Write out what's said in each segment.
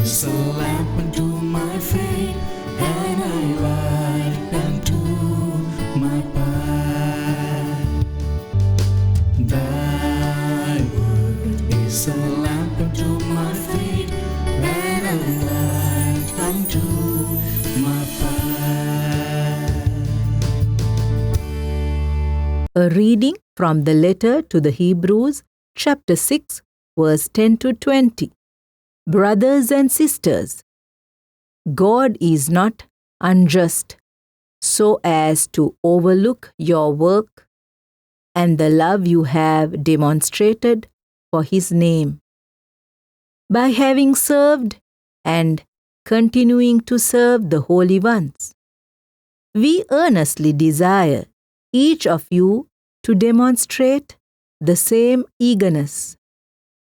is a lamp unto my feet, and a light unto my path. Thy word is a lamp unto my feet, and a light unto my path. A reading from the letter to the Hebrews, chapter 6, verse 10 to 20. Brothers and sisters, God is not unjust so as to overlook your work and the love you have demonstrated for His name. By having served and continuing to serve the holy ones, we earnestly desire each of you to demonstrate the same eagerness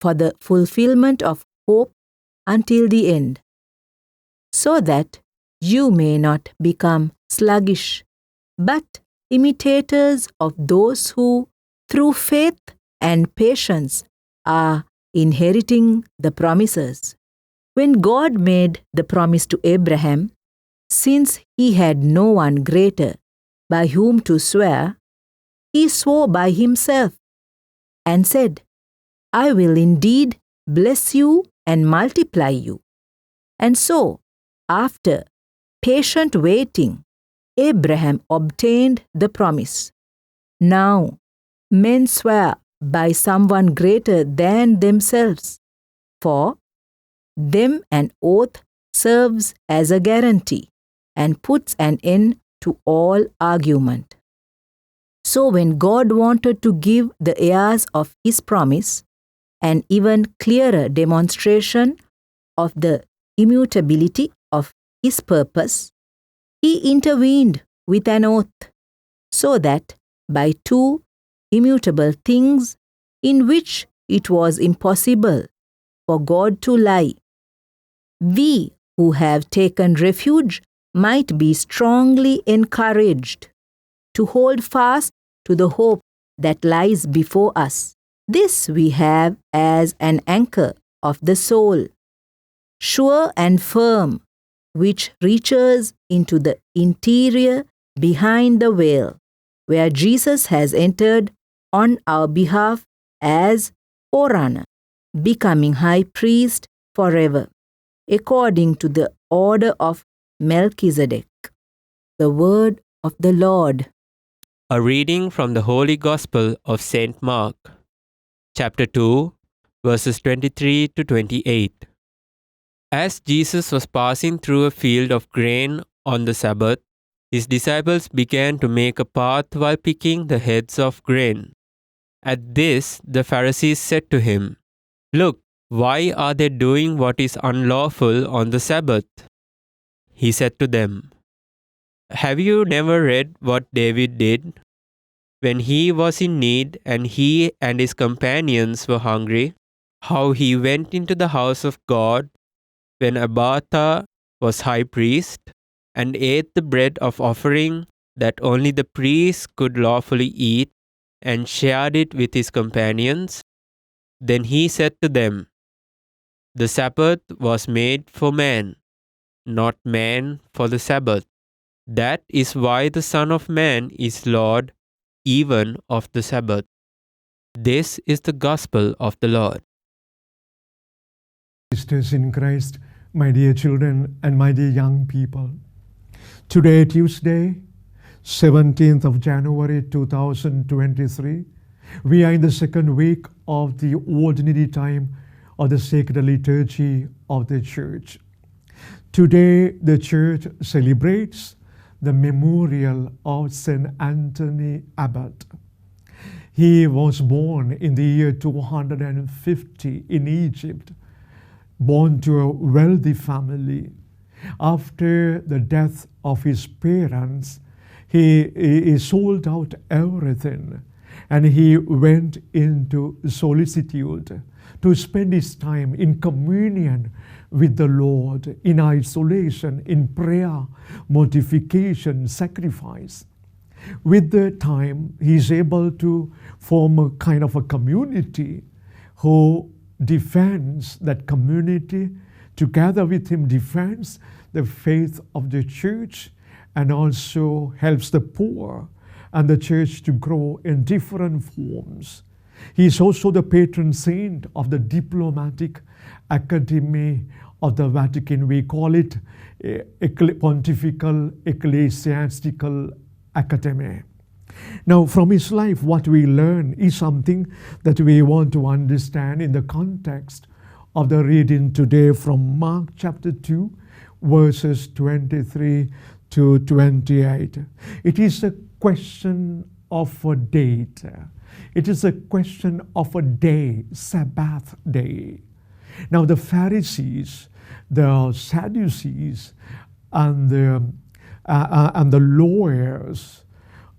for the fulfillment of hope until the end, so that you may not become sluggish, but imitators of those who, through faith and patience, are inheriting the promises. When God made the promise to Abraham, since he had no one greater by whom to swear, he swore by himself and said, I will indeed bless you and multiply you. And so, after patient waiting, Abraham obtained the promise. Now, men swear by someone greater than themselves. For them an oath serves as a guarantee and puts an end to all argument. So when God wanted to give the heirs of His promise an even clearer demonstration of the immutability of His purpose, He intervened with an oath, so that by two immutable things in which it was impossible for God to lie, we who have taken refuge might be strongly encouraged to hold fast to the hope that lies before us. This we have as an anchor of the soul, sure and firm, which reaches into the interior behind the veil, where Jesus has entered on our behalf as forerunner, becoming high priest forever, according to the order of Melchizedek. The word of the Lord. A reading from the Holy Gospel of St. Mark, chapter 2, verses 23 to 28. As Jesus was passing through a field of grain on the Sabbath, His disciples began to make a path while picking the heads of grain. At this, the Pharisees said to Him, Look, why are they doing what is unlawful on the Sabbath? He said to them, Have you never read what David did when he was in need and he and his companions were hungry? How he went into the house of God when Abiathar was high priest and ate the bread of offering that only the priests could lawfully eat and shared it with his companions? Then he said to them, The Sabbath was made for man, not man for the Sabbath. That is why the Son of Man is Lord even of the Sabbath. This is the gospel of the Lord. Sisters in Christ, my dear children and my dear young people. Today, Tuesday, 17th of January 2023, we are in the second week of the ordinary time of the sacred liturgy of the Church. Today, the Church celebrates the memorial of St. Anthony Abbot. He was born in the year 250 in Egypt, born to a wealthy family. After the death of his parents, he sold out everything and he went into solitude to spend his time in communion with the Lord, in isolation, in prayer, mortification, sacrifice. With the time, he is able to form a kind of a community who defends that community together with him, defends the faith of the church and also helps the poor and the church to grow in different forms. He is also the patron saint of the diplomatic academy of the Vatican. We call it Pontifical Ecclesiastical Academy. Now, from his life, what we learn is something that we want to understand in the context of the reading today from Mark chapter 2, verses 23 to 28. It is a question of a date. It is a question of a day, Sabbath day. Now, the Pharisees, the Sadducees, and the lawyers,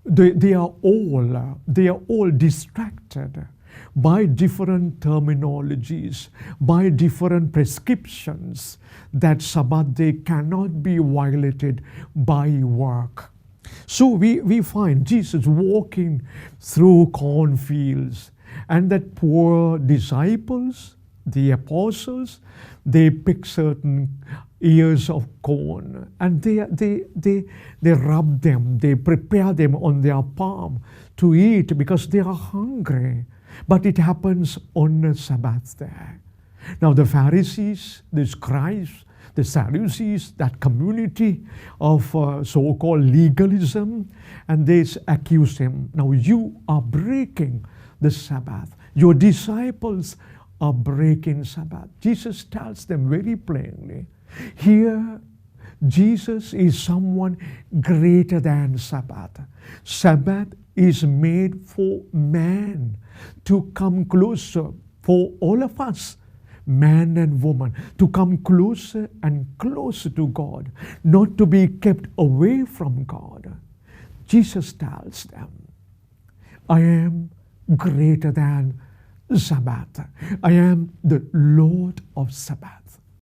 they are all distracted by different terminologies, by different prescriptions that Sabbath day cannot be violated by work. So we find Jesus walking through cornfields, and that poor disciples, the apostles, they pick certain ears of corn and they rub them, they prepare them on their palm to eat because they are hungry. But it happens on a Sabbath day. Now the Pharisees, the scribes, the Sadducees, that community of so-called legalism, and they accuse him. Now you are breaking the Sabbath. Your disciples are breaking Sabbath. Jesus tells them very plainly, here Jesus is someone greater than Sabbath. Sabbath is made for man to come closer, for all of us, man and woman, to come closer and closer to God, not to be kept away from God. Jesus tells them, I am greater than Sabbath. I am the Lord of Sabbath.